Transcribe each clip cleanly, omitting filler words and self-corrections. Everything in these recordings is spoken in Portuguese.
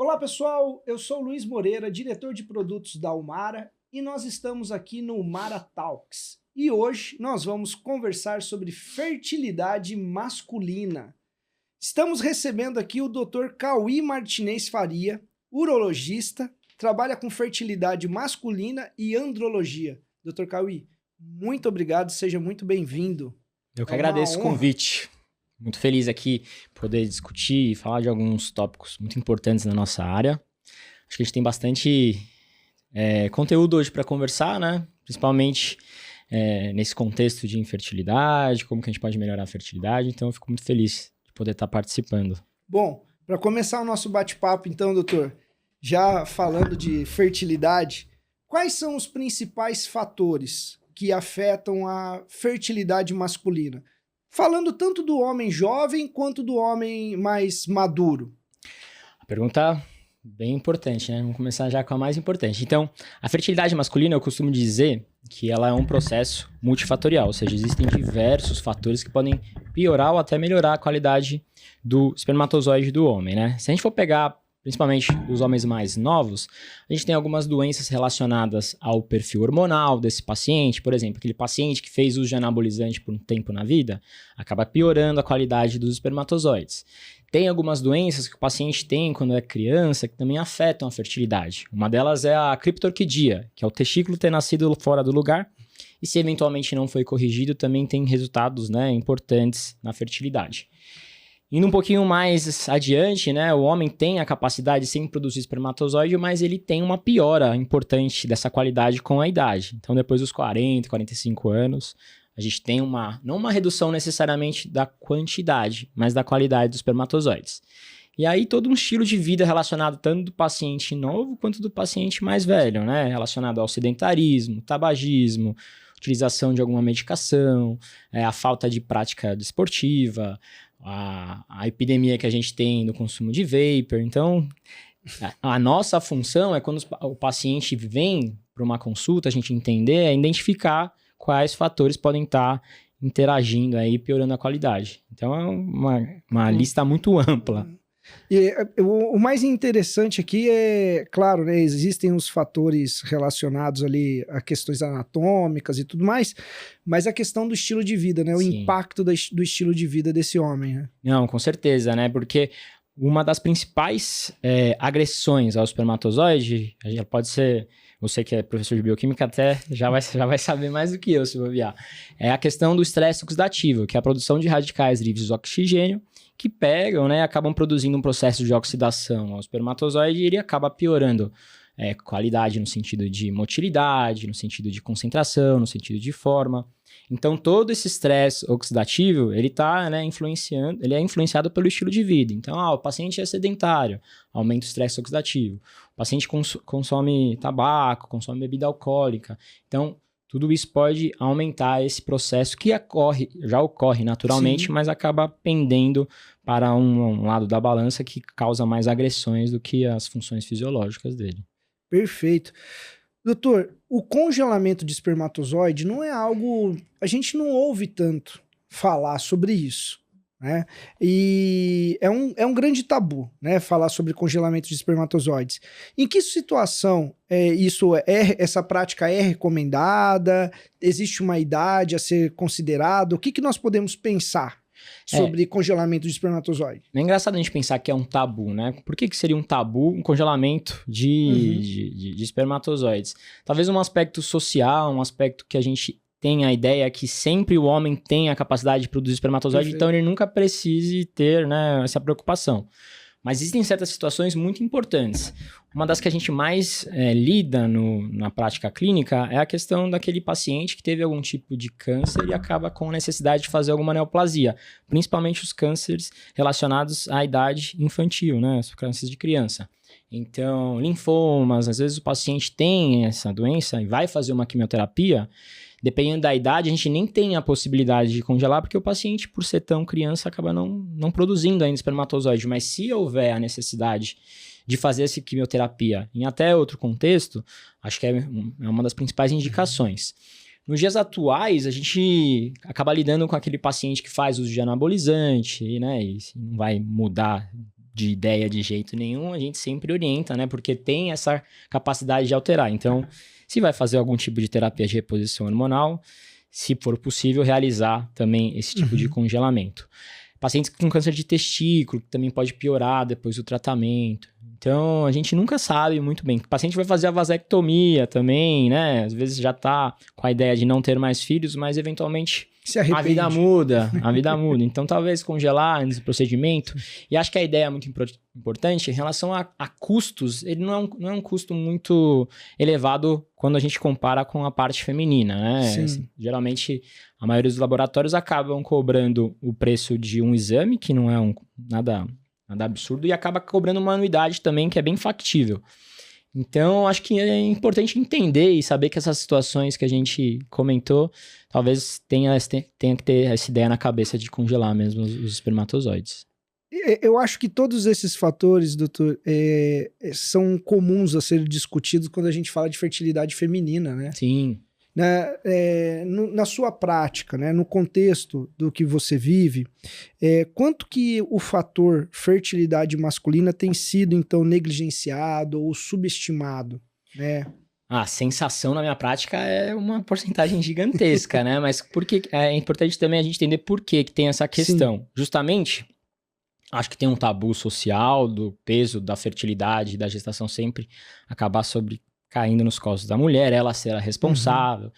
Olá pessoal, eu sou o Luiz Moreira, diretor de produtos da Umara e nós estamos aqui no Umara Talks. E hoje nós vamos conversar sobre fertilidade masculina. Estamos recebendo aqui o Dr. Cauí Martinez Faria, urologista, trabalha com fertilidade masculina e andrologia. Dr. Cauí, muito obrigado, seja muito bem-vindo. Eu que agradeço o convite. Muito feliz aqui poder discutir e falar de alguns tópicos muito importantes na nossa área. Acho que a gente tem bastante conteúdo hoje para conversar, né? Principalmente nesse contexto de infertilidade, como que a gente pode melhorar a fertilidade. Então, eu fico muito feliz de poder estar participando. Bom, para começar o nosso bate-papo, então, doutor, já falando de fertilidade, quais são os principais fatores que afetam a fertilidade masculina? Falando tanto do homem jovem quanto do homem mais maduro. A pergunta bem importante, né? Vamos começar já com a mais importante. Então, a fertilidade masculina, eu costumo dizer que ela é um processo multifatorial, ou seja, existem diversos fatores que podem piorar ou até melhorar a qualidade do espermatozoide do homem, né? Se a gente for pegar principalmente os homens mais novos, a gente tem algumas doenças relacionadas ao perfil hormonal desse paciente. Por exemplo, aquele paciente que fez uso de anabolizante por um tempo na vida, acaba piorando a qualidade dos espermatozoides. Tem algumas doenças que o paciente tem quando é criança que também afetam a fertilidade. Uma delas é a criptorquidia, que é o testículo ter nascido fora do lugar, e se eventualmente não foi corrigido, também tem resultados, né, importantes na fertilidade. Indo um pouquinho mais adiante, né, o homem tem a capacidade de sempre produzir espermatozoide, mas ele tem uma piora importante dessa qualidade com a idade. Então, depois dos 40, 45 anos, a gente tem não uma redução necessariamente da quantidade, mas da qualidade dos espermatozoides. E aí, todo um estilo de vida relacionado tanto do paciente novo quanto do paciente mais velho, né, relacionado ao sedentarismo, tabagismo, utilização de alguma medicação, a falta de prática desportiva, a epidemia que a gente tem no consumo de vapor. Então, a nossa função é quando o paciente vem para uma consulta, a gente entender, é identificar quais fatores podem estar interagindo aí, piorando a qualidade. Então, é uma lista muito ampla. E o mais interessante aqui é, claro, né, existem os fatores relacionados ali a questões anatômicas e tudo mais, mas a questão do estilo de vida, né, o Sim. impacto do estilo de vida desse homem, né? Não, com certeza, né, porque uma das principais agressões ao espermatozoide, pode ser, você que é professor de bioquímica até já vai saber mais do que eu, se bobear, é a questão do estresse oxidativo, que é a produção de radicais livres de oxigênio, que pegam, né, acabam produzindo um processo de oxidação ao espermatozoide e ele acaba piorando qualidade no sentido de motilidade, no sentido de concentração, no sentido de forma. Então, todo esse estresse oxidativo, ele tá, né, ele é influenciado pelo estilo de vida. Então, o paciente é sedentário, aumenta o estresse oxidativo. O paciente consome tabaco, consome bebida alcoólica. Então, tudo isso pode aumentar esse processo que já ocorre naturalmente, Sim. mas acaba pendendo para um lado da balança que causa mais agressões do que as funções fisiológicas dele. Perfeito. Doutor, o congelamento de espermatozoide não é algo... A gente não ouve tanto falar sobre isso, né? E é um grande tabu, né? Falar sobre congelamento de espermatozoides. Em que situação essa prática é recomendada? Existe uma idade a ser considerada? O que nós podemos pensar sobre congelamento de espermatozoide? É engraçado a gente pensar que é um tabu, né? Por que seria um tabu um congelamento de espermatozoides? Talvez um aspecto social, um aspecto que a gente tem a ideia que sempre o homem tem a capacidade de produzir espermatozoide, Perfeito. Então ele nunca precise ter, né, essa preocupação. Mas existem certas situações muito importantes. Uma das que a gente mais lida na prática clínica é a questão daquele paciente que teve algum tipo de câncer e acaba com a necessidade de fazer alguma neoplasia, principalmente os cânceres relacionados à idade infantil, né, os cânceres de criança. Então, linfomas, às vezes o paciente tem essa doença e vai fazer uma quimioterapia. Dependendo da idade, a gente nem tem a possibilidade de congelar, porque o paciente, por ser tão criança, acaba não produzindo ainda espermatozoide. Mas se houver a necessidade de fazer essa quimioterapia em até outro contexto, acho que é uma das principais indicações. Nos dias atuais, a gente acaba lidando com aquele paciente que faz uso de anabolizante, né? E não vai mudar de ideia de jeito nenhum, a gente sempre orienta, né? Porque tem essa capacidade de alterar. Então, se vai fazer algum tipo de terapia de reposição hormonal, se for possível, realizar também esse tipo de congelamento. Pacientes com câncer de testículo, que também pode piorar depois do tratamento. Então, a gente nunca sabe muito bem. O paciente vai fazer a vasectomia também, né? Às vezes já tá com a ideia de não ter mais filhos, mas eventualmente a vida muda. Então, talvez congelar nesse procedimento. E acho que a ideia é muito importante em relação a custos. Ele não é um custo muito elevado quando a gente compara com a parte feminina, né? Geralmente, a maioria dos laboratórios acabam cobrando o preço de um exame, que não é nada absurdo, e acaba cobrando uma anuidade também, que é bem factível. Então, acho que é importante entender e saber que essas situações que a gente comentou, talvez tenha que ter essa ideia na cabeça de congelar mesmo os espermatozoides. Eu acho que todos esses fatores, doutor, são comuns a serem discutidos quando a gente fala de fertilidade feminina, né? Sim. Na sua prática, né, no contexto do que você vive, quanto que o fator fertilidade masculina tem sido, então, negligenciado ou subestimado, né? A sensação na minha prática é uma porcentagem gigantesca, né? Mas é importante também a gente entender por que tem essa questão. Sim. Justamente, acho que tem um tabu social do peso da fertilidade, da gestação sempre acabar caindo nos costos da mulher, ela ser a responsável.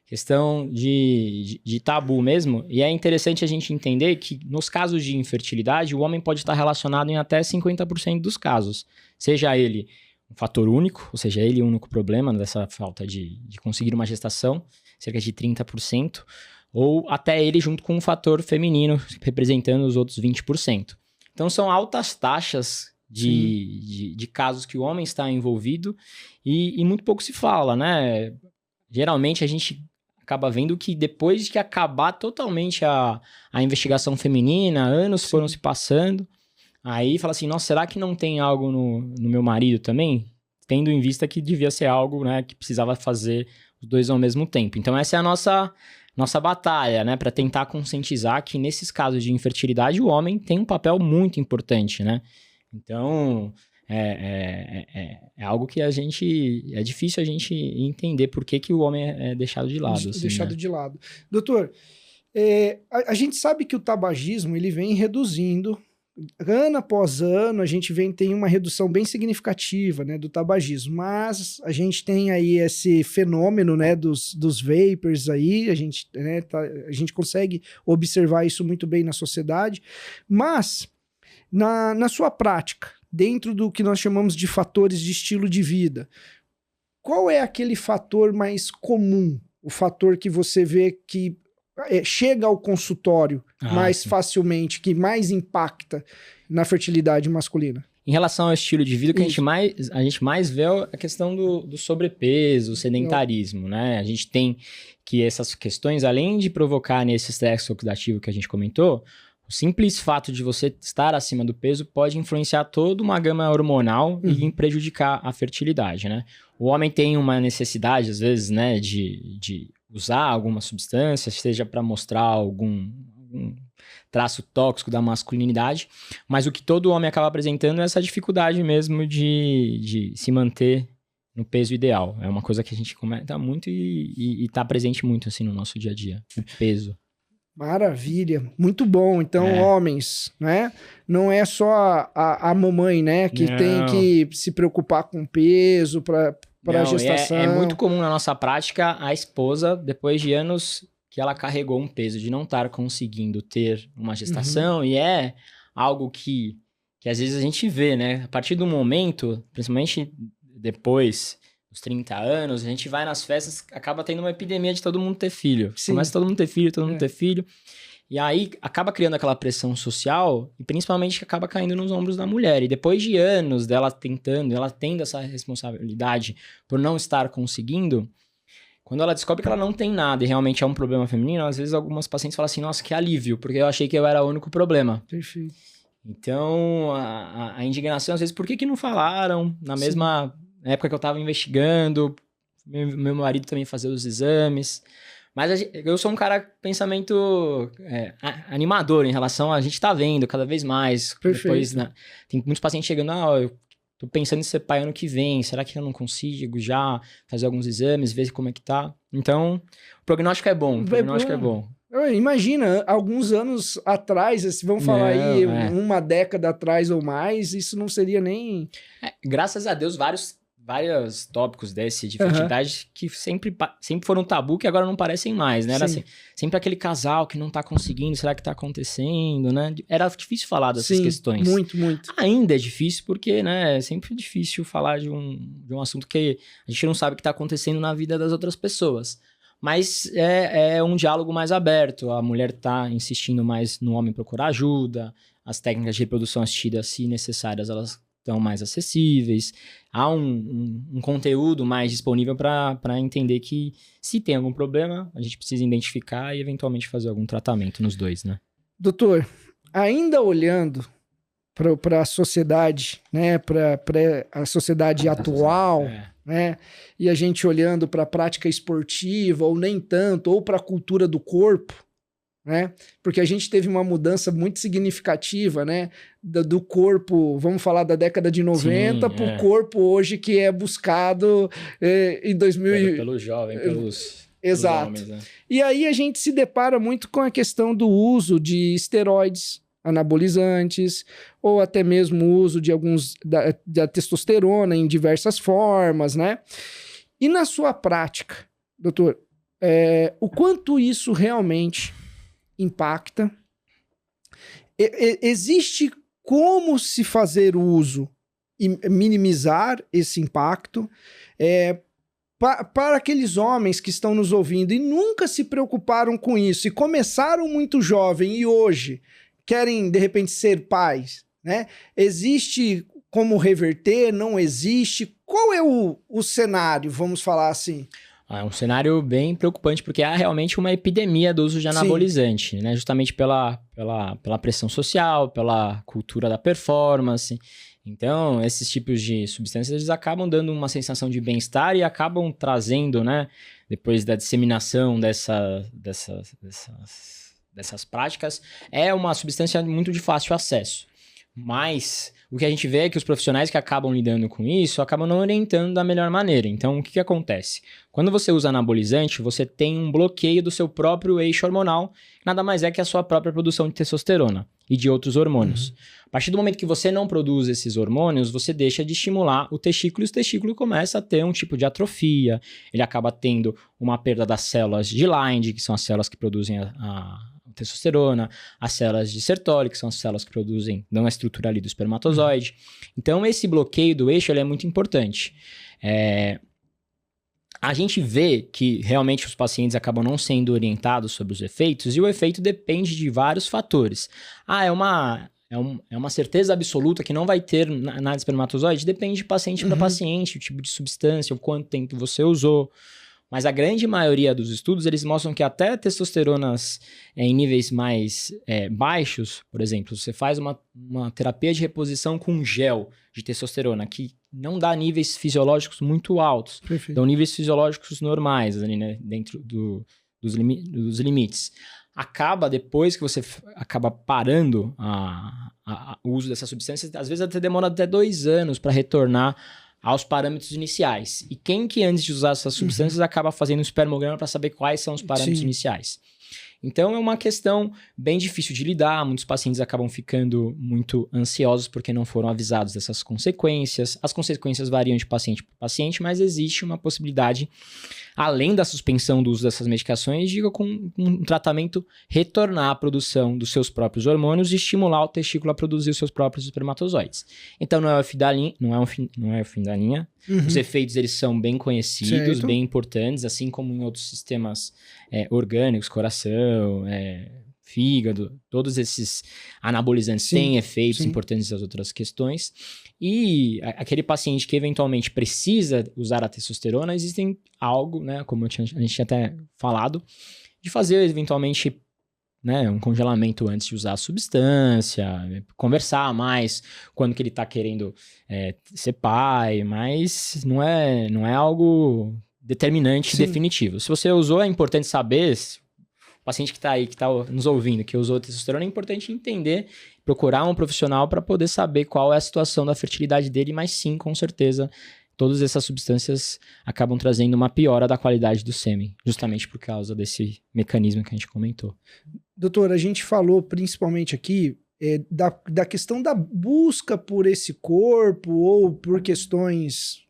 Questão de tabu mesmo. E é interessante a gente entender que nos casos de infertilidade, o homem pode estar relacionado em até 50% dos casos. Seja ele um fator único, ou seja, ele o único problema dessa falta de conseguir uma gestação, cerca de 30%, ou até ele junto com um fator feminino, representando os outros 20%. Então são altas taxas de casos que o homem está envolvido e muito pouco se fala, né? Geralmente a gente acaba vendo que depois de acabar totalmente a investigação feminina, anos foram se passando, aí fala assim, nossa, será que não tem algo no meu marido também? Tendo em vista que devia ser algo, né, que precisava fazer os dois ao mesmo tempo. Então essa é a nossa batalha, né, para tentar conscientizar que nesses casos de infertilidade o homem tem um papel muito importante, né? Então, é algo que é difícil a gente entender por que o homem é deixado de lado. Assim, deixado de lado. Doutor, a gente sabe que o tabagismo ele vem reduzindo, ano após ano, a gente tem uma redução bem significativa, né, do tabagismo, mas a gente tem aí esse fenômeno, né, dos vapers aí, a gente consegue observar isso muito bem na sociedade, mas na sua prática, dentro do que nós chamamos de fatores de estilo de vida, qual é aquele fator mais comum, o fator que você vê que chega ao consultório mais facilmente, que mais impacta na fertilidade masculina? Em relação ao estilo de vida, o que a gente mais vê é a questão do sobrepeso, o sedentarismo, né? A gente tem que essas questões, além de provocar nesse estresse oxidativo que a gente comentou, o simples fato de você estar acima do peso pode influenciar toda uma gama hormonal e prejudicar a fertilidade, né? O homem tem uma necessidade, às vezes, né, de usar alguma substância, seja para mostrar algum traço tóxico da masculinidade, mas o que todo homem acaba apresentando é essa dificuldade mesmo de se manter no peso ideal. É uma coisa que a gente comenta muito e tá presente muito assim no nosso dia a dia, o peso. Maravilha, muito bom. Então, homens, né? Não é só a mamãe, né? Que tem que se preocupar com peso para a gestação. É muito comum na nossa prática a esposa, depois de anos que ela carregou um peso de não estar conseguindo ter uma gestação, e é algo que às vezes a gente vê, né? A partir do momento, principalmente depois dos 30 anos, a gente vai nas festas, acaba tendo uma epidemia de todo mundo ter filho. Sim. Começa todo mundo ter filho, e aí acaba criando aquela pressão social, e principalmente acaba caindo nos ombros da mulher. E depois de anos dela tendo essa responsabilidade por não estar conseguindo, quando ela descobre que ela não tem nada e realmente é um problema feminino, às vezes algumas pacientes falam assim, nossa, que alívio, porque eu achei que eu era o único problema. Perfeito. Então, a indignação, às vezes, por que não falaram na mesma época que eu estava investigando? Meu marido também fazia os exames. Mas eu sou um cara com pensamento animador em relação a gente tá vendo cada vez mais. Perfeito. Depois, né, tem muitos pacientes chegando, eu tô pensando em ser pai ano que vem, será que eu não consigo já fazer alguns exames, ver como é que tá? Então, o prognóstico é bom, Imagina, alguns anos atrás, vamos falar aí, uma década atrás ou mais, isso não seria nem... Graças a Deus, vários tópicos desse de fertilidade que sempre foram tabu, que agora não parecem mais, né? Era assim, sempre aquele casal que não tá conseguindo, será que tá acontecendo, né? Era difícil falar dessas questões. Muito, muito. Ainda é difícil porque, né, é sempre difícil falar de um assunto que a gente não sabe o que tá acontecendo na vida das outras pessoas. Mas é um diálogo mais aberto, a mulher tá insistindo mais no homem procurar ajuda, as técnicas de reprodução assistida, se necessárias, elas estão mais acessíveis, há um conteúdo mais disponível para entender que se tem algum problema, a gente precisa identificar e eventualmente fazer algum tratamento nos dois, né? Doutor, ainda olhando para a sociedade, né, para a sociedade atual, né, e a gente olhando para a prática esportiva, ou nem tanto, ou para a cultura do corpo, né, porque a gente teve uma mudança muito significativa, né, do corpo, vamos falar da década de 90, para o corpo hoje que é buscado em 2000... Pelo jovem, pelos... Exato. Homens, né? E aí a gente se depara muito com a questão do uso de esteroides, anabolizantes, ou até mesmo o uso de alguns da testosterona em diversas formas, né? E na sua prática, doutor, o quanto isso realmente impacta? Existe como se fazer uso e minimizar esse impacto? Para aqueles homens que estão nos ouvindo e nunca se preocuparam com isso, e começaram muito jovem e hoje querem, de repente, ser pais, né? Existe como reverter? Não existe? Qual é o cenário, vamos falar assim? É um cenário bem preocupante, porque há realmente uma epidemia do uso de anabolizante, né? Justamente pela pressão social, pela cultura da performance. Então, esses tipos de substâncias, eles acabam dando uma sensação de bem-estar e acabam trazendo, né? Depois da disseminação dessas práticas, é uma substância muito de fácil acesso. Mas o que a gente vê é que os profissionais que acabam lidando com isso acabam não orientando da melhor maneira. Então, o que acontece? Quando você usa anabolizante, você tem um bloqueio do seu próprio eixo hormonal, nada mais é que a sua própria produção de testosterona e de outros hormônios. A partir do momento que você não produz esses hormônios, você deixa de estimular o testículo e o testículo começa a ter um tipo de atrofia, ele acaba tendo uma perda das células de Leydig, que são as células que produzem a testosterona, as células de Sertoli, que são as células que dão a estrutura ali do espermatozoide. Então, esse bloqueio do eixo ele é muito importante. A gente vê que realmente os pacientes acabam não sendo orientados sobre os efeitos, e o efeito depende de vários fatores. É uma certeza absoluta que não vai ter nada de espermatozoide? Depende de paciente para paciente, o tipo de substância, o quanto tempo você usou. Mas a grande maioria dos estudos, eles mostram que até testosteronas em níveis mais baixos, por exemplo, você faz uma terapia de reposição com gel de testosterona, que não dá níveis fisiológicos muito altos, dão níveis fisiológicos normais, ali, né, dentro dos limites. Acaba, depois que você acaba parando o uso dessa substância, às vezes até demora até 2 anos para retornar aos parâmetros iniciais. E quem que antes de usar essas substâncias acaba fazendo um espermograma para saber quais são os parâmetros iniciais? Então é uma questão bem difícil de lidar, muitos pacientes acabam ficando muito ansiosos porque não foram avisados dessas consequências. As consequências variam de paciente para paciente, mas existe uma possibilidade, além da suspensão do uso dessas medicações, de com um tratamento retornar à produção dos seus próprios hormônios e estimular o testículo a produzir os seus próprios espermatozoides. Então não é o fim da linha. Os efeitos eles são bem conhecidos, bem importantes, assim como em outros sistemas orgânicos, coração, fígado, todos esses anabolizantes têm efeitos importantes das outras questões. E aquele paciente que eventualmente precisa usar a testosterona, existem algo, né, como a gente tinha até falado, de fazer eventualmente, né, um congelamento antes de usar a substância, conversar mais quando que ele está querendo ser pai, mas não é algo determinante definitivo. Se você usou, é importante saber, o paciente que está aí, que está nos ouvindo, que usou testosterona, é importante entender, procurar um profissional para poder saber qual é a situação da fertilidade dele, mas sim, com certeza, todas essas substâncias acabam trazendo uma piora da qualidade do sêmen, justamente por causa desse mecanismo que a gente comentou. Doutor, a gente falou principalmente aqui da questão da busca por esse corpo ou por questões,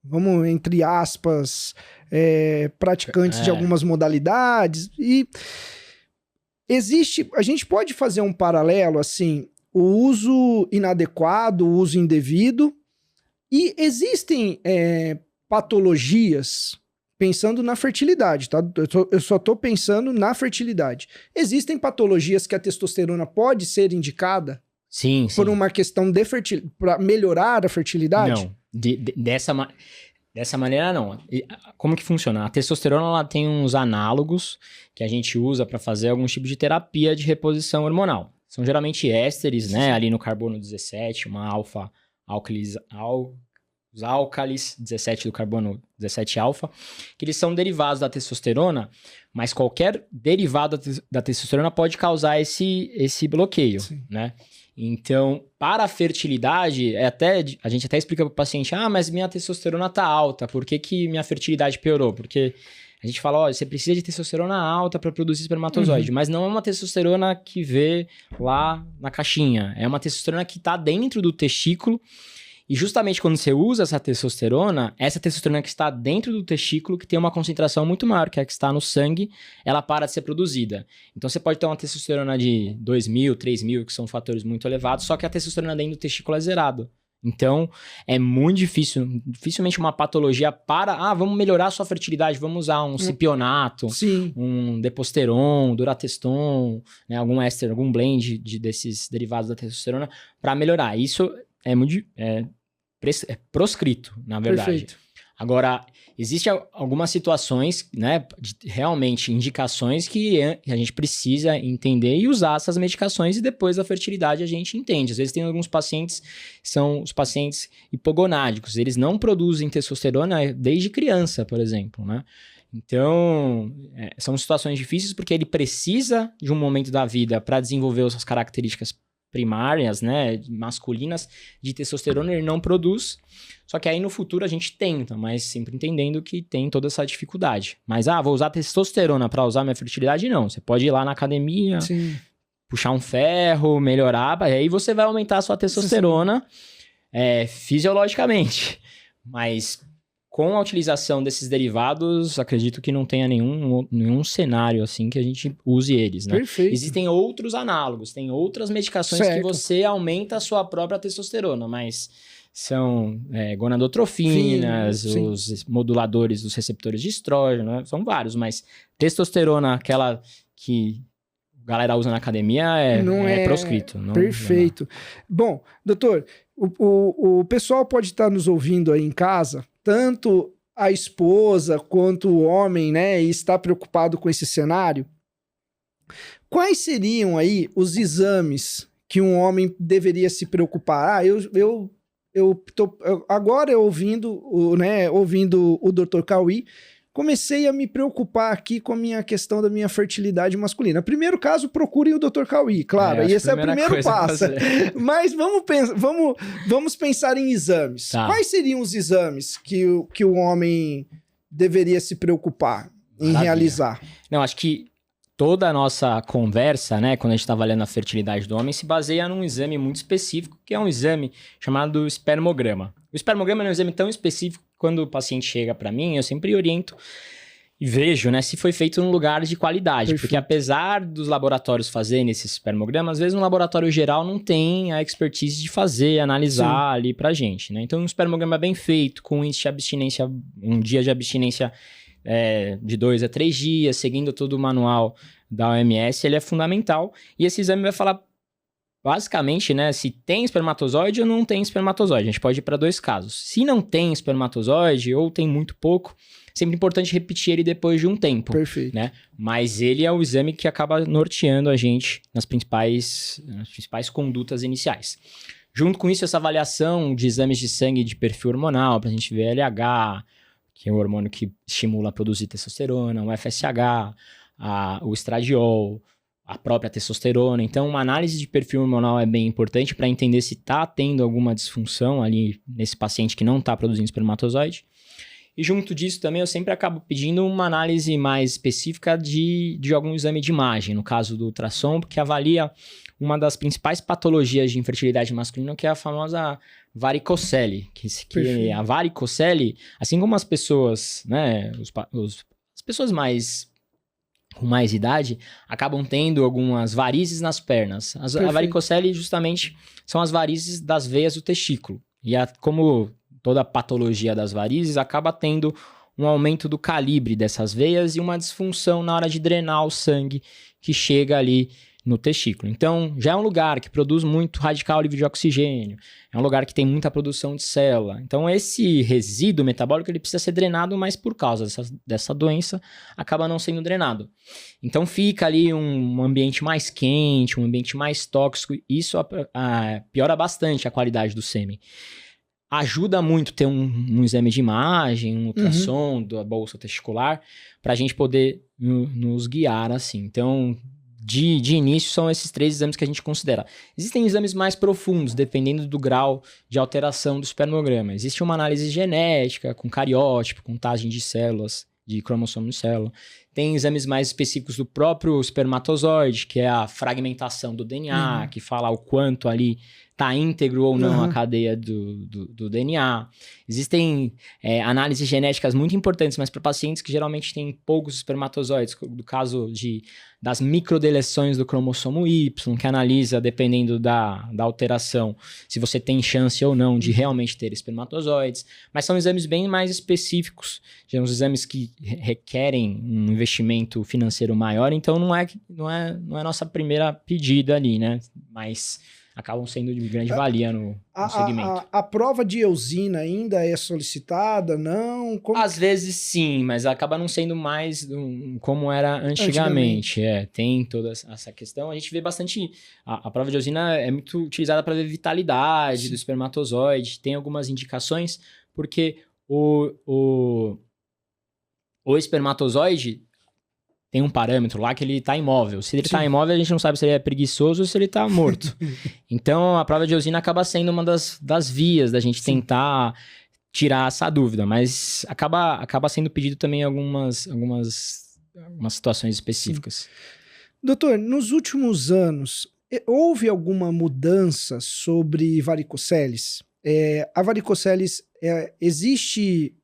vamos, entre aspas, praticantes de algumas modalidades. E a gente pode fazer um paralelo, assim, o uso inadequado, o uso indevido, e existem patologias, pensando na fertilidade, tá? Eu só tô pensando na fertilidade. Existem patologias que a testosterona pode ser indicada? Sim. Por uma questão de para melhorar a fertilidade? Não, dessa maneira não. Como que funciona? A testosterona ela tem uns análogos que a gente usa para fazer algum tipo de terapia de reposição hormonal. São geralmente ésteres, né? Ali no carbono 17, uma os álcalis 17 do carbono 17 alfa, que eles são derivados da testosterona, mas qualquer derivado da testosterona pode causar esse bloqueio, né? Então, para a fertilidade, a gente até explica para o paciente, mas minha testosterona está alta, por que minha fertilidade piorou? Porque a gente fala, você precisa de testosterona alta para produzir espermatozoide, mas não é uma testosterona que vê lá na caixinha, é uma testosterona que está dentro do testículo. E justamente quando você usa essa testosterona que está dentro do testículo, que tem uma concentração muito maior, que é a que está no sangue, ela para de ser produzida. Então você pode ter uma testosterona de 2.000, 3.000, que são fatores muito elevados, só que a testosterona dentro do testículo é zerada. Então é muito difícil, dificilmente uma patologia vamos melhorar a sua fertilidade, vamos usar um cipionato, um deposteron, durateston, né, algum éster, algum blend desses derivados da testosterona para melhorar. Isso é muito... proscrito, na verdade. Perfeito. Agora, existem algumas situações, né, realmente indicações que a gente precisa entender e usar essas medicações e depois da fertilidade a gente entende. Às vezes tem alguns pacientes, são os pacientes hipogonádicos, eles não produzem testosterona desde criança, por exemplo, né? Então, são situações difíceis porque ele precisa de um momento da vida para desenvolver as características primárias, né, masculinas de testosterona, ele não produz, só que aí no futuro a gente tenta, mas sempre entendendo que tem toda essa dificuldade. Mas, vou usar testosterona para usar minha fertilidade? Não, você pode ir lá na academia, puxar um ferro, melhorar, aí você vai aumentar a sua testosterona fisiologicamente, mas com a utilização desses derivados, acredito que não tenha nenhum cenário assim que a gente use eles, né? Perfeito. Existem outros análogos, tem outras medicações que você aumenta a sua própria testosterona, mas são gonadotrofinas, os moduladores dos receptores de estrógeno, né? São vários, mas testosterona, aquela que a galera usa na academia, é proscrito. Perfeito. Bom, doutor, o pessoal pode estar nos ouvindo aí em casa, tanto a esposa quanto o homem, né, e está preocupado com esse cenário. Quais seriam aí os exames que um homem deveria se preocupar? Agora ouvindo o Dr. Cauí, comecei a me preocupar aqui com a minha questão da minha fertilidade masculina. Primeiro caso, procurem o Dr. Cauí, claro, e esse é o primeiro passo. Mas vamos pensar em exames. Tá. Quais seriam os exames que o homem deveria se preocupar em realizar? Não, acho que toda a nossa conversa, né, quando a gente está avaliando a fertilidade do homem, se baseia num exame muito específico, que é um exame chamado espermograma. O espermograma é um exame tão específico que quando o paciente chega para mim, eu sempre oriento e vejo, né, se foi feito num lugar de qualidade. Perfeito. Porque apesar dos laboratórios fazerem esse espermograma, às vezes um laboratório geral não tem a expertise de fazer, analisar ali pra gente, né? Então um espermograma bem feito, com índice de abstinência, um dia de abstinência de 2 a 3 dias, seguindo todo o manual da OMS, ele é fundamental. E esse exame vai falar basicamente, né, se tem espermatozoide ou não tem espermatozoide. A gente pode ir para 2 casos. Se não tem espermatozoide ou tem muito pouco, sempre importante repetir ele depois de um tempo. Perfeito. Né? Mas ele é o exame que acaba norteando a gente nas principais condutas iniciais. Junto com isso, essa avaliação de exames de sangue de perfil hormonal, para a gente ver LH, que é o hormônio que estimula a produzir testosterona, o FSH, o estradiol, a própria testosterona. Então, uma análise de perfil hormonal é bem importante para entender se está tendo alguma disfunção ali nesse paciente que não está produzindo espermatozoide. E junto disso também eu sempre acabo pedindo uma análise mais específica de algum exame de imagem, no caso do ultrassom, que avalia uma das principais patologias de infertilidade masculina, que é a famosa varicocele. Que a varicocele, assim como as pessoas, né, as pessoas com mais idade, acabam tendo algumas varizes nas pernas. A varicocele justamente são as varizes das veias do testículo. E como toda a patologia das varizes acaba tendo um aumento do calibre dessas veias e uma disfunção na hora de drenar o sangue que chega ali no testículo. Então, já é um lugar que produz muito radical livre de oxigênio, é um lugar que tem muita produção de célula. Então, esse resíduo metabólico ele precisa ser drenado, mas por causa dessa doença, acaba não sendo drenado. Então, fica ali um ambiente mais quente, um ambiente mais tóxico, e isso piora bastante a qualidade do sêmen. Ajuda muito ter um exame de imagem, um ultrassom da bolsa testicular, para a gente poder nos guiar assim. Então, de início, são esses 3 exames que a gente considera. Existem exames mais profundos, dependendo do grau de alteração do espermograma. Existe uma análise genética, com cariótipo, contagem de células, de cromossomo de célula. Tem exames mais específicos do próprio espermatozoide, que é a fragmentação do DNA, que fala o quanto ali está íntegro ou não a cadeia do DNA. Existem análises genéticas muito importantes, mas para pacientes que geralmente têm poucos espermatozoides, do caso das microdeleções do cromossomo Y, que analisa, dependendo da alteração, se você tem chance ou não de realmente ter espermatozoides. Mas são exames bem mais específicos, são exames que requerem um investimento financeiro maior, então não é nossa primeira pedida ali, né? Mas acabam sendo de grande valia no segmento. A prova de eosina ainda é solicitada? Não? Às vezes sim, mas acaba não sendo mais como era antigamente. Tem toda essa questão. A gente vê bastante... A prova de eosina é muito utilizada para ver vitalidade do espermatozoide. Tem algumas indicações, porque o espermatozoide tem um parâmetro lá que ele tá imóvel. Se ele tá imóvel, a gente não sabe se ele é preguiçoso ou se ele tá morto. Então, a prova de eosina acaba sendo uma das vias da gente tentar tirar essa dúvida. Mas acaba sendo pedido também algumas situações específicas. Doutor, nos últimos anos, houve alguma mudança sobre varicoceles? A varicoceles, existe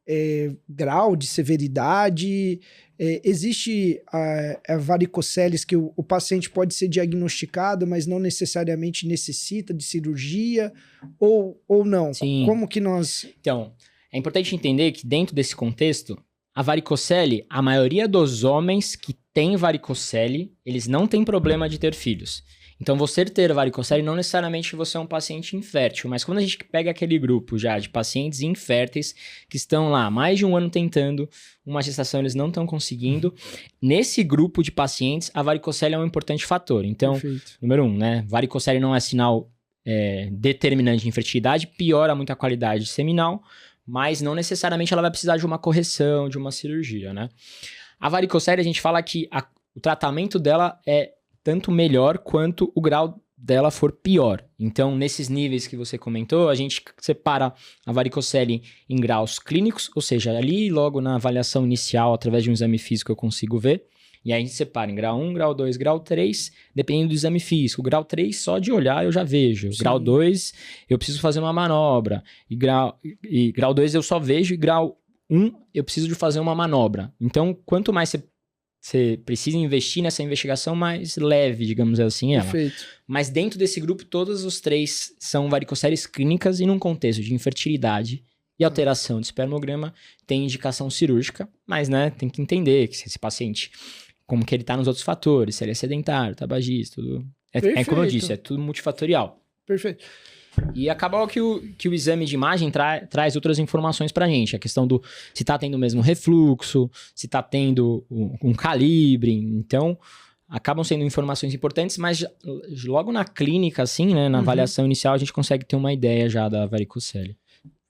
grau de severidade? Existe a varicoceles que o paciente pode ser diagnosticado, mas não necessariamente necessita de cirurgia, ou não? Sim. Como que nós... Então, é importante entender que dentro desse contexto, a varicocele, a maioria dos homens que têm varicocele, eles não têm problema de ter filhos. Então, você ter varicocele não necessariamente você é um paciente infértil, mas quando a gente pega aquele grupo já de pacientes inférteis que estão lá há mais de um ano tentando uma gestação, eles não estão conseguindo, nesse grupo de pacientes, a varicocele é um importante fator. Então, Perfeito. Número 1, né? Varicocele não é sinal determinante de infertilidade, piora muito a qualidade seminal, mas não necessariamente ela vai precisar de uma correção, de uma cirurgia, né? A varicocele, a gente fala que o tratamento dela é tanto melhor quanto o grau dela for pior. Então, nesses níveis que você comentou, a gente separa a varicocele em graus clínicos, ou seja, ali logo na avaliação inicial, através de um exame físico eu consigo ver, e aí a gente separa em grau 1, grau 2, grau 3, dependendo do exame físico. Grau 3, só de olhar eu já vejo. Sim. Grau 2, eu preciso fazer uma manobra. E grau 2 eu só vejo, e grau 1 eu preciso de fazer uma manobra. Então, quanto mais você precisa investir nessa investigação, mais leve, digamos assim, ela. Perfeito. Mas dentro desse grupo, todos os 3 são varicoceles clínicas e num contexto de infertilidade e alteração de espermograma, tem indicação cirúrgica, mas, né, tem que entender que esse paciente, como que ele tá nos outros fatores, se ele é sedentário, tabagista, tudo. Como eu disse, é tudo multifatorial. Perfeito. E acaba que o exame de imagem traz outras informações pra gente. A questão do se tá tendo o mesmo refluxo, se tá tendo um calibre. Então, acabam sendo informações importantes, mas logo na clínica, assim, né, na avaliação inicial, a gente consegue ter uma ideia já da varicocele.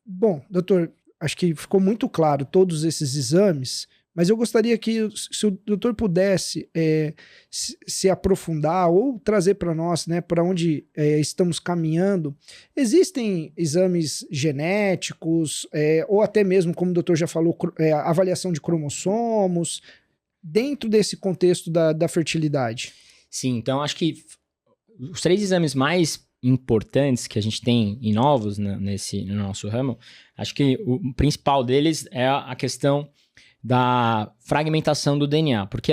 Bom, doutor, acho que ficou muito claro todos esses exames, mas eu gostaria que, se o doutor pudesse se aprofundar ou trazer para nós, né, para onde estamos caminhando. Existem exames genéticos, ou até mesmo, como o doutor já falou, avaliação de cromossomos, dentro desse contexto da fertilidade? Sim, então acho que os 3 exames mais importantes que a gente tem e novos no nosso ramo, acho que o principal deles é a questão da fragmentação do DNA, porque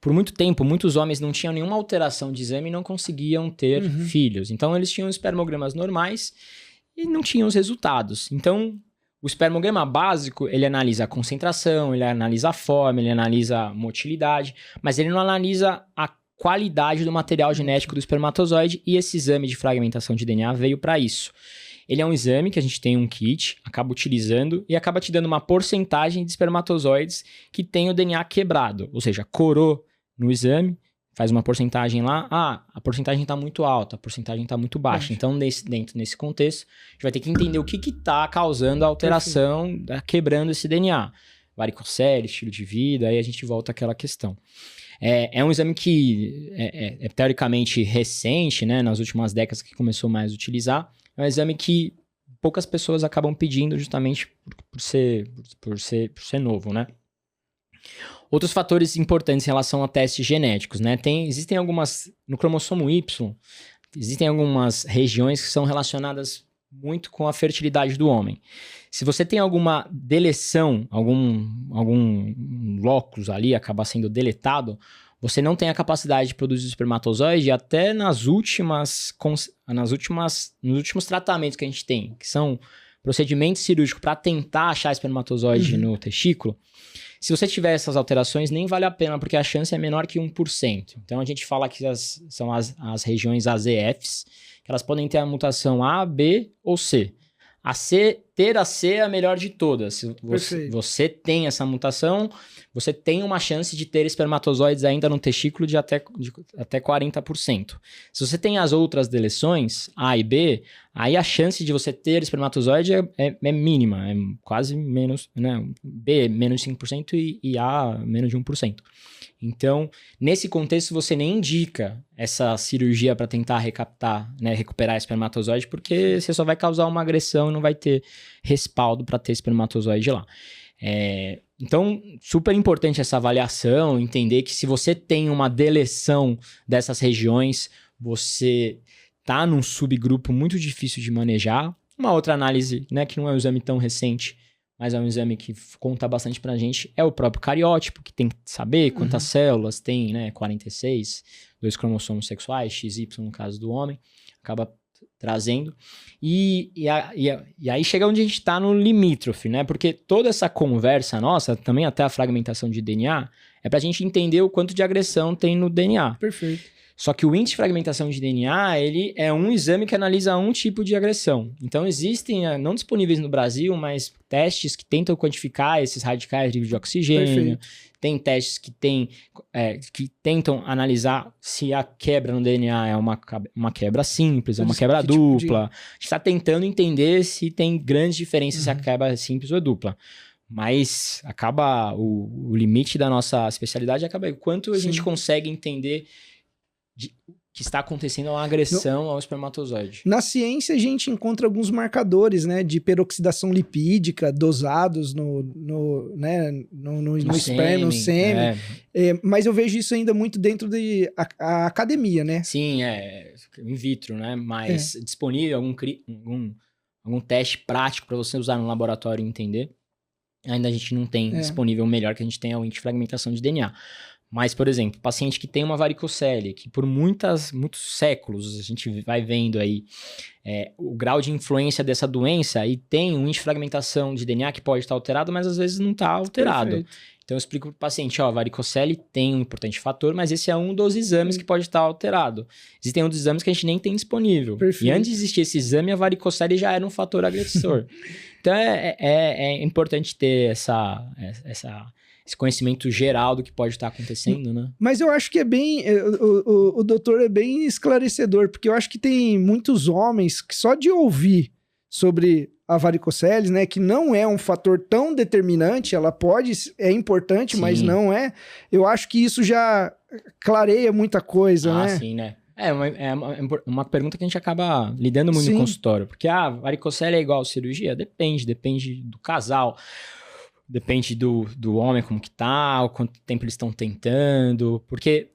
por muito tempo, muitos homens não tinham nenhuma alteração de exame e não conseguiam ter filhos. Então, eles tinham espermogramas normais e não tinham os resultados. Então, o espermograma básico, ele analisa a concentração, ele analisa a forma, ele analisa a motilidade, mas ele não analisa a qualidade do material genético do espermatozoide, e esse exame de fragmentação de DNA veio para isso. Ele é um exame que a gente tem um kit, acaba utilizando e acaba te dando uma porcentagem de espermatozoides que tem o DNA quebrado. Ou seja, corou no exame, faz uma porcentagem lá, a porcentagem está muito alta, a porcentagem está muito baixa. Então, dentro desse contexto, a gente vai ter que entender o que está causando a alteração, quebrando esse DNA. Varicocele, estilo de vida, aí a gente volta àquela questão. É um exame que é teoricamente recente, né, nas últimas décadas que começou mais a utilizar. É um exame que poucas pessoas acabam pedindo justamente por ser novo, né? Outros fatores importantes em relação a testes genéticos, né? Existem algumas... No cromossomo Y, existem algumas regiões que são relacionadas muito com a fertilidade do homem. Se você tem alguma deleção, algum locus ali acabar sendo deletado, você não tem a capacidade de produzir espermatozoide até nos últimos tratamentos que a gente tem, que são procedimentos cirúrgicos para tentar achar espermatozoide no testículo. Se você tiver essas alterações, nem vale a pena, porque a chance é menor que 1%. Então, a gente fala que são as regiões AZFs, que elas podem ter a mutação A, B ou C. Ter a C é a melhor de todas. Se você tem essa mutação, você tem uma chance de ter espermatozoides ainda no testículo de até 40%. Se você tem as outras deleções, A e B, aí a chance de você ter espermatozoide é mínima, é quase menos, né? B menos 5% e A menos de 1%. Então, nesse contexto, você nem indica essa cirurgia para tentar recaptar, né, recuperar espermatozoide, porque você só vai causar uma agressão e não vai ter respaldo para ter espermatozoide lá. Então, super importante essa avaliação, entender que se você tem uma deleção dessas regiões, você está num subgrupo muito difícil de manejar. Uma outra análise, né, que não é um exame tão recente, mas é um exame que conta bastante pra gente, é o próprio cariótipo, que tem que saber quantas células tem, né, 46, 2 cromossomos sexuais, XY no caso do homem, acaba trazendo. E aí chega onde a gente tá no limítrofe, né, porque toda essa conversa nossa, também até a fragmentação de DNA, é pra gente entender o quanto de agressão tem no DNA. Perfeito. Só que o índice de fragmentação de DNA, ele é um exame que analisa um tipo de agressão. Então, existem, não disponíveis no Brasil, mas testes que tentam quantificar esses radicais livres de oxigênio. Perfeito. Tem testes que tentam analisar se a quebra no DNA é uma quebra simples, é uma quebra dupla. A gente está tentando entender se tem grandes diferenças se a quebra é simples ou é dupla. Mas acaba o limite da nossa especialidade, acaba aí. Quanto a gente consegue entender que está acontecendo uma agressão ao espermatozoide. Na ciência, a gente encontra alguns marcadores, né, de peroxidação lipídica dosados no esperma, no sêmen. Mas eu vejo isso ainda muito dentro da academia, né? Sim, in vitro, né? Mas disponível algum teste prático para você usar no laboratório e entender. Ainda a gente não tem disponível. O melhor que a gente tem é o índice de fragmentação de DNA. Mas, por exemplo, paciente que tem uma varicocele, que por muitos séculos a gente vai vendo aí o grau de influência dessa doença, e tem um índice de fragmentação de DNA que pode estar alterado, mas às vezes não está alterado. Perfeito. Então eu explico para o paciente, a varicocele tem um importante fator, mas esse é um dos exames que pode estar alterado. Existem outros exames que a gente nem tem disponível. Perfeito. E antes de existir esse exame, a varicocele já era um fator agressor. Então é importante ter esse conhecimento geral do que pode estar acontecendo, né? Mas eu acho que o doutor é bem esclarecedor, porque eu acho que tem muitos homens que só de ouvir sobre a varicocele, né? Que não é um fator tão determinante, ela é importante, Sim. mas não é. Eu acho que isso já clareia muita coisa, né? Sim, né? É uma pergunta que a gente acaba lidando muito no consultório. Porque, varicocele é igual cirurgia? Depende do casal. Depende do homem, como que tá, o quanto tempo eles estão tentando. Porque,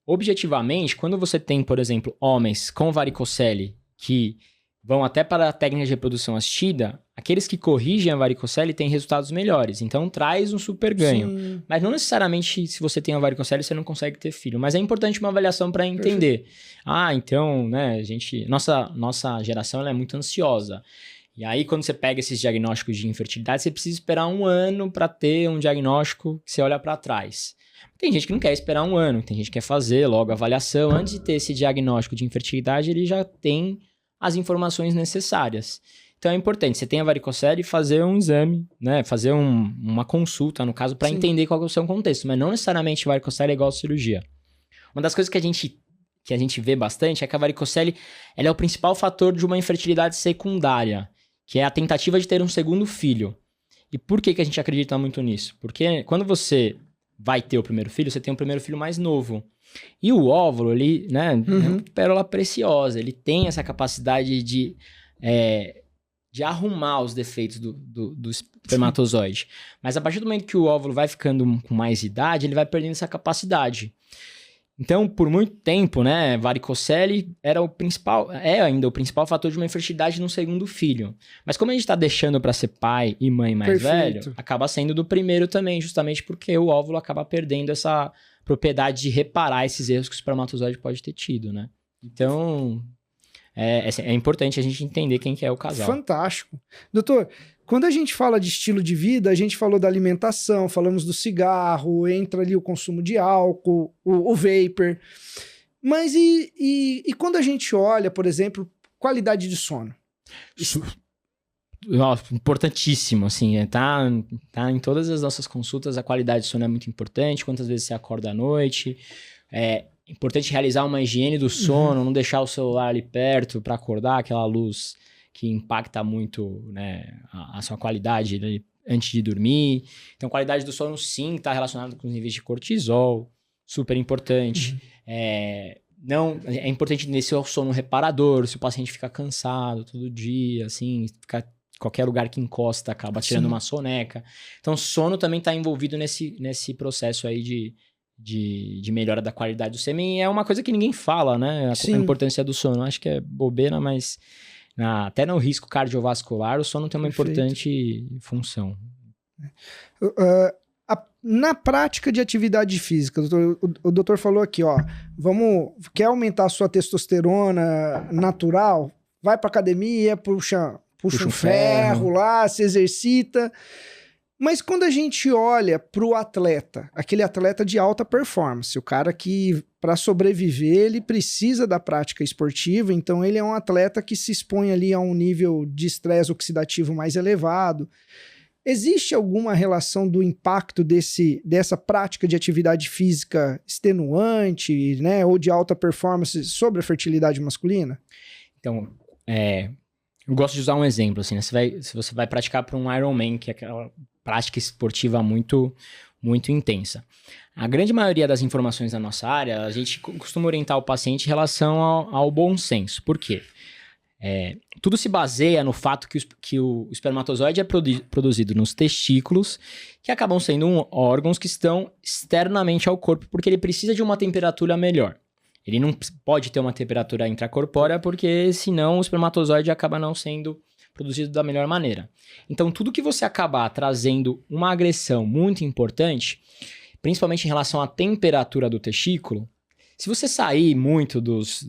objetivamente, quando você tem, por exemplo, homens com varicocele que vão até para a técnica de reprodução assistida, aqueles que corrigem a varicocele têm resultados melhores. Então, traz um super ganho. Sim. Mas não necessariamente, se você tem a varicocele, você não consegue ter filho. Mas é importante uma avaliação para entender. Então, né, nossa geração ela é muito ansiosa. E aí, quando você pega esses diagnósticos de infertilidade, você precisa esperar 1 ano para ter um diagnóstico que você olha para trás. Tem gente que não quer esperar 1 ano, tem gente que quer fazer logo a avaliação. Antes de ter esse diagnóstico de infertilidade, ele já tem as informações necessárias. Então é importante, você tem a varicocele, fazer um exame, né? Fazer uma consulta, no caso, para entender qual é o seu contexto. Mas não necessariamente varicocele é igual a cirurgia. Uma das coisas que a gente vê bastante é que a varicocele ela é o principal fator de uma infertilidade secundária, que é a tentativa de ter um segundo filho. E por que a gente acredita muito nisso? Porque quando você vai ter o primeiro filho, você tem um primeiro filho mais novo. E o óvulo, ele, né, é uma pérola preciosa. Ele tem essa capacidade de arrumar os defeitos do espermatozoide. Mas a partir do momento que o óvulo vai ficando com mais idade, ele vai perdendo essa capacidade. Então, por muito tempo, né, varicocele era ainda o principal fator de uma infertilidade no segundo filho. Mas como a gente está deixando para ser pai e mãe mais velho, acaba sendo do primeiro também, justamente porque o óvulo acaba perdendo essa propriedade de reparar esses erros que o espermatozoide pode ter tido, né? Então, é importante a gente entender quem que é o casal. Fantástico. Doutor, quando a gente fala de estilo de vida, a gente falou da alimentação, falamos do cigarro, entra ali o consumo de álcool, o vapor. Mas e quando a gente olha, por exemplo, qualidade de sono? Importantíssimo, assim, tá em todas as nossas consultas, a qualidade de sono é muito importante, quantas vezes você acorda à noite, é importante realizar uma higiene do sono, não deixar o celular ali perto para acordar, aquela luz que impacta muito, né, a sua qualidade ali, antes de dormir. Então, qualidade do sono, sim, está relacionado com os níveis de cortisol, super importante. É importante nesse sono reparador, se o paciente fica cansado todo dia, assim, qualquer lugar que encosta acaba tirando uma soneca. Então, sono também está envolvido nesse processo aí de melhora da qualidade do sêmen. E é uma coisa que ninguém fala, né? A importância do sono. Acho que é bobeira, mas até no risco cardiovascular, o sono tem uma importante função. Na prática de atividade física, o doutor falou aqui, ó, quer aumentar a sua testosterona natural? Vai pra academia, puxa um ferro lá, se exercita. Mas quando a gente olha pro atleta, aquele atleta de alta performance, o cara que, para sobreviver, ele precisa da prática esportiva, então ele é um atleta que se expõe ali a um nível de estresse oxidativo mais elevado. Existe alguma relação do impacto dessa prática de atividade física extenuante, né, ou de alta performance sobre a fertilidade masculina? Então, eu gosto de usar um exemplo, assim, né? Se você vai praticar para um Ironman, que é aquela prática esportiva muito, muito intensa. A grande maioria das informações da nossa área, a gente costuma orientar o paciente em relação ao bom senso. Por quê? Tudo se baseia no fato que o espermatozoide é produzido nos testículos, que acabam sendo órgãos que estão externamente ao corpo, porque ele precisa de uma temperatura melhor. Ele não pode ter uma temperatura intracorpórea, porque senão o espermatozoide acaba não sendo produzido da melhor maneira. Então, tudo que você acabar trazendo uma agressão muito importante, principalmente em relação à temperatura do testículo, se você sair muito dos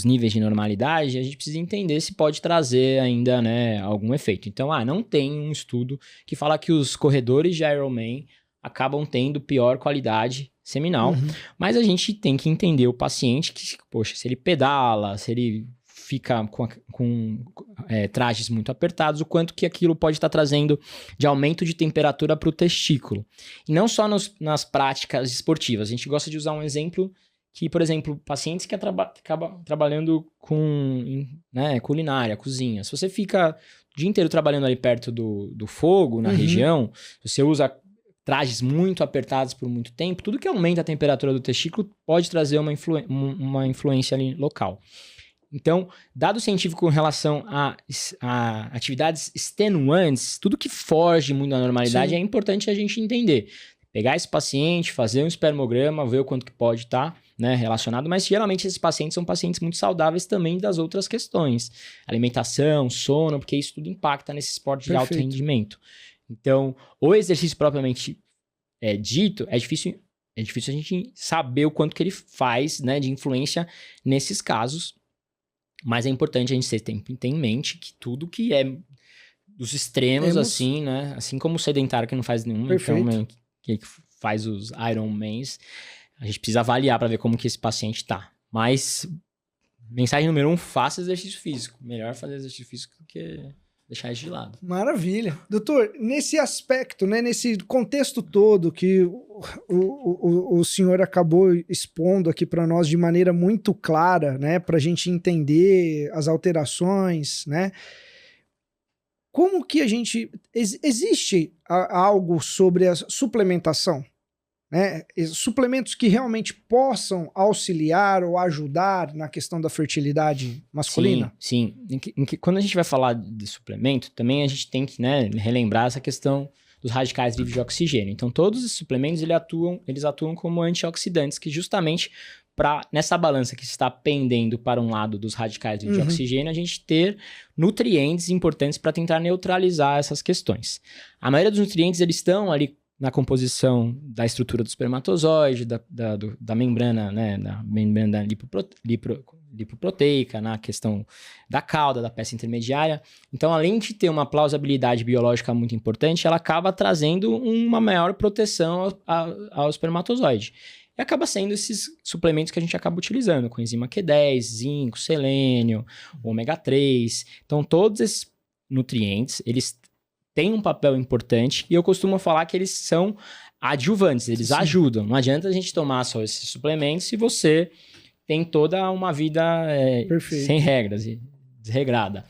níveis de normalidade, a gente precisa entender se pode trazer ainda, né, algum efeito. Então, não tem um estudo que fala que os corredores de Ironman acabam tendo pior qualidade seminal, mas a gente tem que entender o paciente que, poxa, se ele pedala, se ele fica com trajes muito apertados, o quanto que aquilo pode estar trazendo de aumento de temperatura para o testículo. E não só nas práticas esportivas. A gente gosta de usar um exemplo que, por exemplo, pacientes que acabam trabalhando com, né, culinária, cozinha. Se você fica o dia inteiro trabalhando ali perto do fogo, na região, você usa trajes muito apertados por muito tempo, tudo que aumenta a temperatura do testículo pode trazer uma influência ali local. Então, dado científico com relação a atividades extenuantes, tudo que foge muito da normalidade, é importante a gente entender. Pegar esse paciente, fazer um espermograma, ver o quanto que pode estar, né, relacionado, mas geralmente esses pacientes são pacientes muito saudáveis também das outras questões. Alimentação, sono, porque isso tudo impacta nesse esporte de alto rendimento. Então, o exercício propriamente dito, é difícil a gente saber o quanto que ele faz, né, de influência nesses casos, mas é importante a gente ter em mente que tudo que é dos extremos, assim, né, assim como o sedentário que não faz nenhum, então, que faz os Ironmans, a gente precisa avaliar para ver como que esse paciente tá. Mas, mensagem número 1, faça exercício físico. Melhor fazer exercício físico do que deixar isso de lado. Maravilha. Doutor, nesse aspecto, né, nesse contexto todo que o senhor acabou expondo aqui para nós de maneira muito clara, né, para a gente entender as alterações, né? Como que a gente... Existe algo sobre a suplementação? Né? Suplementos que realmente possam auxiliar ou ajudar na questão da fertilidade masculina? Sim. Quando a gente vai falar de suplemento, também a gente tem que, né, relembrar essa questão dos radicais livres de oxigênio. Então, todos os suplementos eles atuam como antioxidantes, que justamente nessa balança que está pendendo para um lado dos radicais livres de oxigênio, a gente ter nutrientes importantes para tentar neutralizar essas questões. A maioria dos nutrientes eles estão ali na composição da estrutura do espermatozoide, da membrana, né, da membrana lipoproteica, na questão da cauda, da peça intermediária. Então, além de ter uma plausibilidade biológica muito importante, ela acaba trazendo uma maior proteção ao espermatozoide. E acaba sendo esses suplementos que a gente acaba utilizando, com enzima Q10, zinco, selênio, ômega 3. Então, todos esses nutrientes, eles têm um papel importante e eu costumo falar que eles são adjuvantes, eles ajudam. Não adianta a gente tomar só esses suplementos se você tem toda uma vida sem regras e desregrada.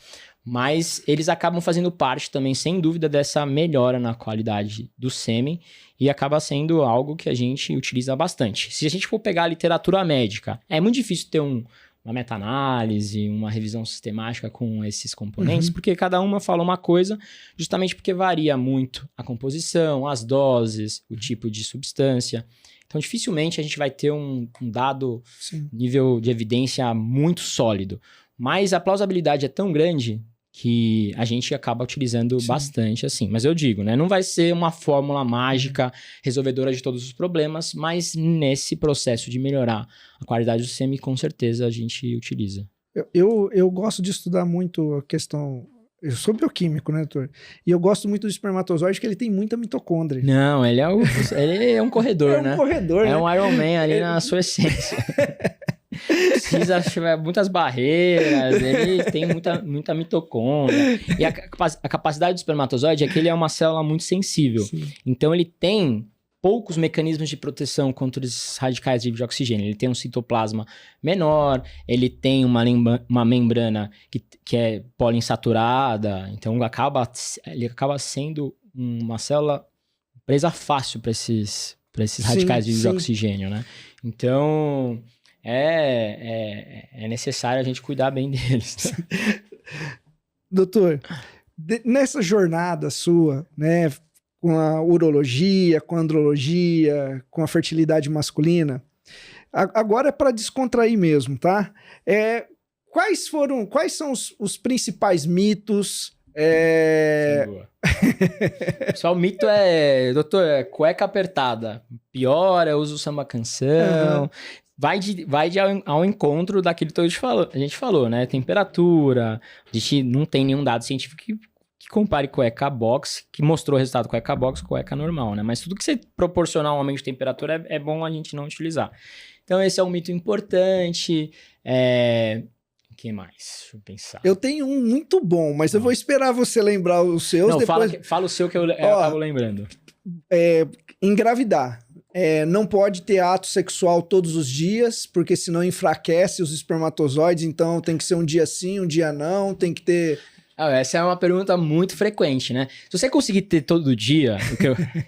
Mas eles acabam fazendo parte também, sem dúvida, dessa melhora na qualidade do sêmen e acaba sendo algo que a gente utiliza bastante. Se a gente for pegar a literatura médica, é muito difícil ter uma meta-análise, uma revisão sistemática com esses componentes, porque cada uma fala uma coisa, justamente porque varia muito a composição, as doses, o tipo de substância. Então, dificilmente a gente vai ter um dado nível de evidência muito sólido. Mas a plausibilidade é tão grande que a gente acaba utilizando bastante, assim. Mas eu digo, né? Não vai ser uma fórmula mágica resolvedora de todos os problemas, mas nesse processo de melhorar a qualidade do sêmen, com certeza a gente utiliza. Eu gosto de estudar muito a questão... Eu sou bioquímico, né, doutor? E eu gosto muito do espermatozoide, que ele tem muita mitocôndria. Não, ele é um corredor, né? É um corredor, né? É um Iron Man ali na sua essência. Precisa tiver muitas barreiras, ele tem muita mitocôndria. E a capacidade do espermatozoide é que ele é uma célula muito sensível. Sim. Então ele tem poucos mecanismos de proteção contra esses radicais livres de oxigênio. Ele tem um citoplasma menor, ele tem uma membrana que é poliinsaturada, então ele acaba sendo uma célula presa fácil para esses radicais livres de oxigênio, né? Então... É necessário a gente cuidar bem deles. Doutor, nessa jornada sua, né, com a urologia, com a andrologia, com a fertilidade masculina, agora é para descontrair mesmo, tá? Quais são os principais mitos? Só o mito doutor, cueca apertada. Pior, eu uso samba canção. Vai ao encontro daquilo que a gente falou, né? Temperatura. A gente não tem nenhum dado científico que compare cueca box, que mostrou o resultado cueca box com cueca normal, né? Mas tudo que você proporcionar um aumento de temperatura é bom a gente não utilizar. Então, esse é um mito importante. O que mais? Deixa eu pensar. Eu tenho um muito bom, mas eu vou esperar você lembrar os seus. Não, depois... fala o seu que eu acabo lembrando. Engravidar. não pode ter ato sexual todos os dias, porque senão enfraquece os espermatozoides, então tem que ser um dia sim, um dia não, tem que ter... Essa é uma pergunta muito frequente, né? Se você conseguir ter todo dia,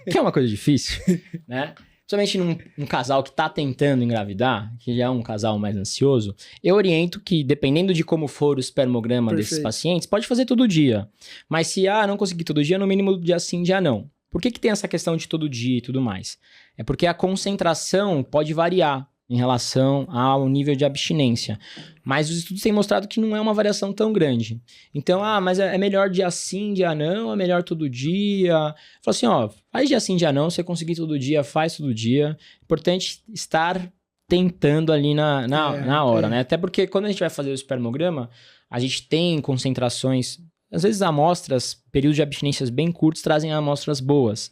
que é uma coisa difícil, né? Principalmente num casal que tá tentando engravidar, que já é um casal mais ansioso, eu oriento que, dependendo de como for o espermograma desses pacientes, pode fazer todo dia. Mas se não conseguir todo dia, no mínimo dia sim, dia não. Por que tem essa questão de todo dia e tudo mais? É porque a concentração pode variar em relação ao nível de abstinência. Mas os estudos têm mostrado que não é uma variação tão grande. Então, mas é melhor dia sim, dia não, é melhor todo dia. Fala assim, faz dia sim, dia não, se você conseguir todo dia, faz todo dia. Importante estar tentando ali na hora, né? Até porque quando a gente vai fazer o espermograma, a gente tem concentrações, às vezes amostras, períodos de abstinências bem curtos trazem amostras boas.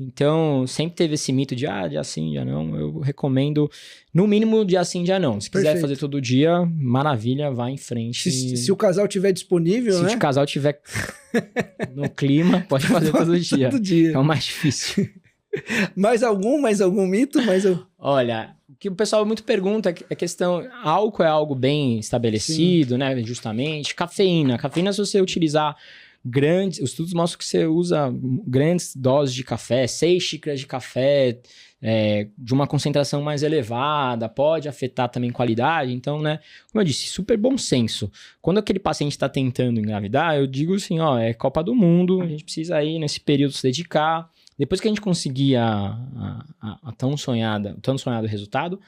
Então, sempre teve esse mito de dia sim, dia não. Eu recomendo, no mínimo, dia sim, dia não. Se quiser fazer todo dia, maravilha, vá em frente. Se o casal tiver disponível, né? Se o casal tiver no clima, pode fazer todo dia. Todo dia. É o mais difícil. Mais algum mito? Olha, o que o pessoal muito pergunta é questão... Álcool é algo bem estabelecido, sim, né? Justamente. Cafeína, se você utilizar... os estudos mostram que você usa grandes doses de café, 6 xícaras de café, de uma concentração mais elevada, pode afetar também qualidade. Então, né, como eu disse, super bom senso. Quando aquele paciente está tentando engravidar, eu digo assim, é Copa do Mundo, a gente precisa aí nesse período se dedicar. Depois que a gente conseguir o tão sonhado resultado,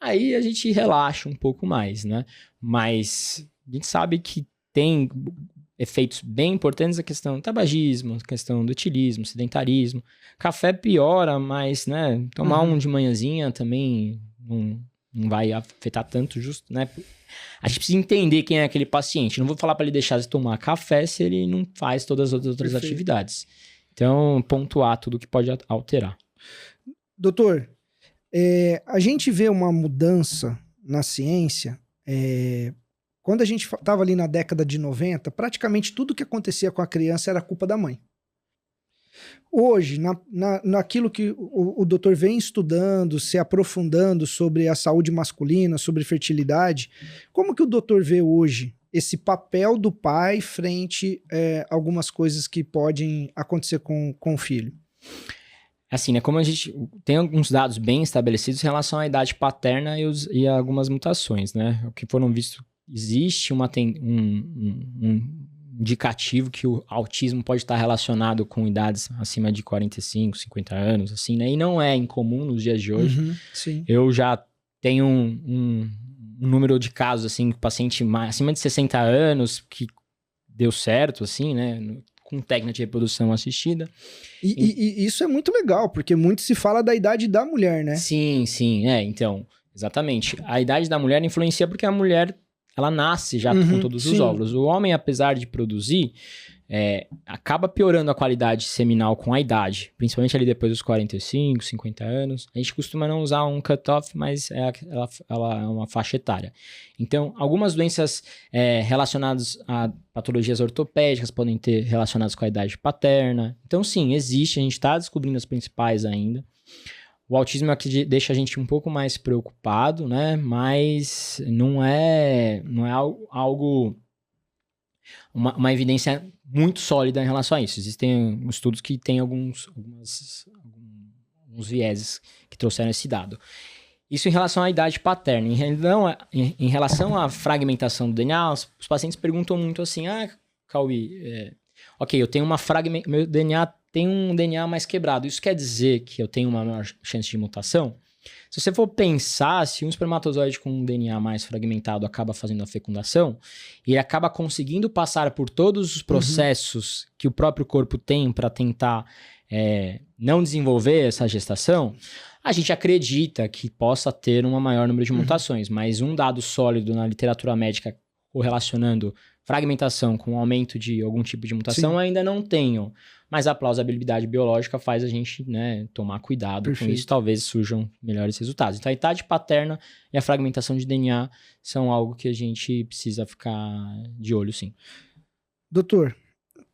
aí a gente relaxa um pouco mais, né? Mas a gente sabe que tem efeitos bem importantes, a questão do tabagismo, a questão do etilismo, sedentarismo. Café piora, mas, né, tomar um de manhãzinha também não vai afetar tanto, justo, né? A gente precisa entender quem é aquele paciente. Não vou falar para ele deixar de tomar café se ele não faz todas as outras atividades. Então, pontuar tudo que pode alterar. Doutor, a gente vê uma mudança na ciência. Quando a gente estava ali na década de 90, praticamente tudo que acontecia com a criança era culpa da mãe. Hoje, naquilo que o doutor vem estudando, se aprofundando sobre a saúde masculina, sobre fertilidade, como que o doutor vê hoje esse papel do pai frente a algumas coisas que podem acontecer com o filho? Assim, né? Como a gente tem alguns dados bem estabelecidos em relação à idade paterna e algumas mutações, né? O que foram vistos, existe um indicativo que o autismo pode estar relacionado com idades acima de 45, 50 anos, assim, né? E não é incomum nos dias de hoje. Sim. Eu já tenho um número de casos, assim, paciente acima de 60 anos que deu certo, assim, né? Com técnica de reprodução assistida. E isso é muito legal, porque muito se fala da idade da mulher, né? Sim, então, exatamente. A idade da mulher influencia porque a mulher, ela nasce já com todos os óvulos. O homem, apesar de produzir, acaba piorando a qualidade seminal com a idade, principalmente ali depois dos 45, 50 anos. A gente costuma não usar um cutoff, mas ela é uma faixa etária. Então, algumas doenças relacionadas a patologias ortopédicas podem ter relacionadas com a idade paterna. Então, sim, existe, a gente está descobrindo as principais ainda. O autismo é o que deixa a gente um pouco mais preocupado, né? Mas não é algo... Uma evidência muito sólida em relação a isso. Existem estudos que têm alguns vieses que trouxeram esse dado. Isso em relação à idade paterna. Em relação à fragmentação do DNA, os pacientes perguntam muito assim, Cauê, ok, eu tenho meu DNA tem um DNA mais quebrado. Isso quer dizer que eu tenho uma maior chance de mutação? Se você for pensar, se um espermatozoide com um DNA mais fragmentado acaba fazendo a fecundação, e ele acaba conseguindo passar por todos os processos que o próprio corpo tem para tentar não desenvolver essa gestação, a gente acredita que possa ter um maior número de mutações. Mas um dado sólido na literatura médica correlacionando fragmentação com aumento de algum tipo de mutação ainda não tenho. Mas a plausibilidade biológica faz a gente, né, tomar cuidado com isso. Talvez surjam melhores resultados. Então, a idade paterna e a fragmentação de DNA são algo que a gente precisa ficar de olho, sim. Doutor,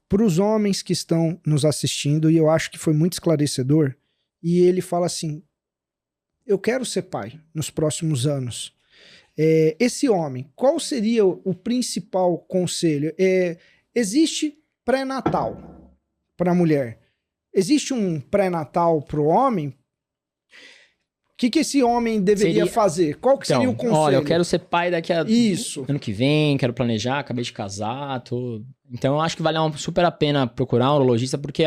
para os homens que estão nos assistindo, e eu acho que foi muito esclarecedor, e ele fala assim, eu quero ser pai nos próximos anos. Esse homem, qual seria o principal conselho? Existe pré-natal para a mulher. Existe um pré-natal para o homem? O que esse homem deveria fazer? Qual que seria o conselho? Olha, eu quero ser pai daqui a Isso. ano que vem, quero planejar, acabei de casar, Então eu acho que vale super a pena procurar um urologista, porque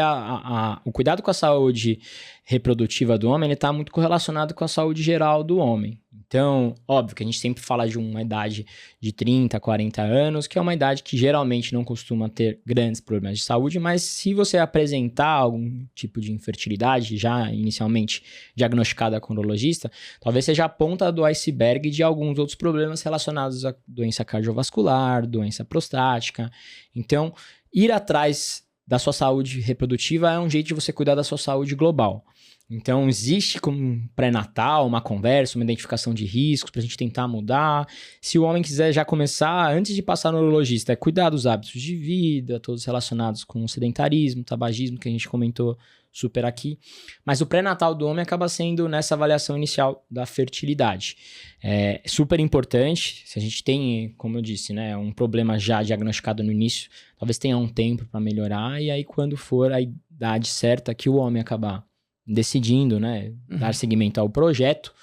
o cuidado com a saúde reprodutiva do homem, ele tá muito correlacionado com a saúde geral do homem. Então, óbvio que a gente sempre fala de uma idade de 30, 40 anos, que é uma idade que geralmente não costuma ter grandes problemas de saúde, mas se você apresentar algum tipo de infertilidade, já inicialmente diagnosticada com o urologista, talvez seja a ponta do iceberg de alguns outros problemas relacionados à doença cardiovascular, doença prostática. Então, ir atrás da sua saúde reprodutiva é um jeito de você cuidar da sua saúde global. Então, existe como um pré-natal, uma conversa, uma identificação de riscos para a gente tentar mudar. Se o homem quiser já começar, antes de passar no urologista, cuidar dos hábitos de vida, todos relacionados com o sedentarismo, tabagismo, que a gente comentou super aqui. Mas o pré-natal do homem acaba sendo nessa avaliação inicial da fertilidade. É super importante, se a gente tem, como eu disse, né, um problema já diagnosticado no início, talvez tenha um tempo para melhorar, e aí quando for a idade certa que o homem acabar decidindo, né, dar seguimento ao projeto,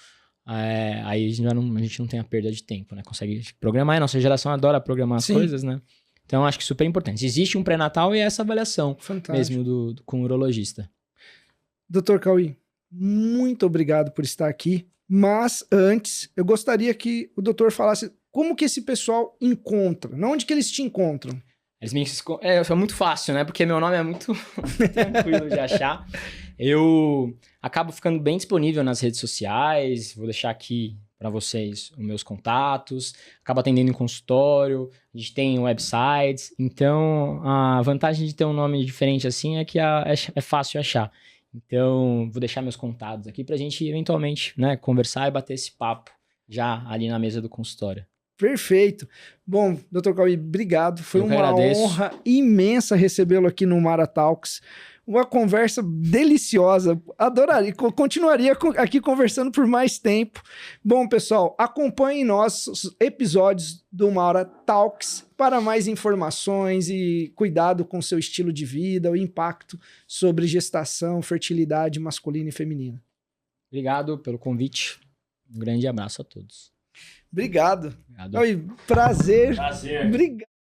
aí a gente não tem a perda de tempo, né, consegue programar, a nossa geração adora programar as coisas, né, então acho que super importante. Existe um pré-natal e essa avaliação mesmo com o urologista. Dr. Cauí, muito obrigado por estar aqui, mas antes eu gostaria que o doutor falasse como que esse pessoal encontra, onde que eles te encontram? É muito fácil, né? Porque meu nome é muito tranquilo de achar. Eu acabo ficando bem disponível nas redes sociais. Vou deixar aqui para vocês os meus contatos. Acabo atendendo em consultório. A gente tem websites. Então, a vantagem de ter um nome diferente assim é que é fácil achar. Então, vou deixar meus contatos aqui para a gente eventualmente, né, conversar e bater esse papo já ali na mesa do consultório. Perfeito. Bom, Dr. Cauí, obrigado. Foi uma honra imensa recebê-lo aqui no Mara Talks. Uma conversa deliciosa. Adoraria. Continuaria aqui conversando por mais tempo. Bom, pessoal, acompanhem nossos episódios do Mara Talks para mais informações e cuidado com seu estilo de vida, o impacto sobre gestação, fertilidade masculina e feminina. Obrigado pelo convite. Um grande abraço a todos. Obrigado. Prazer. Prazer. Obrigado.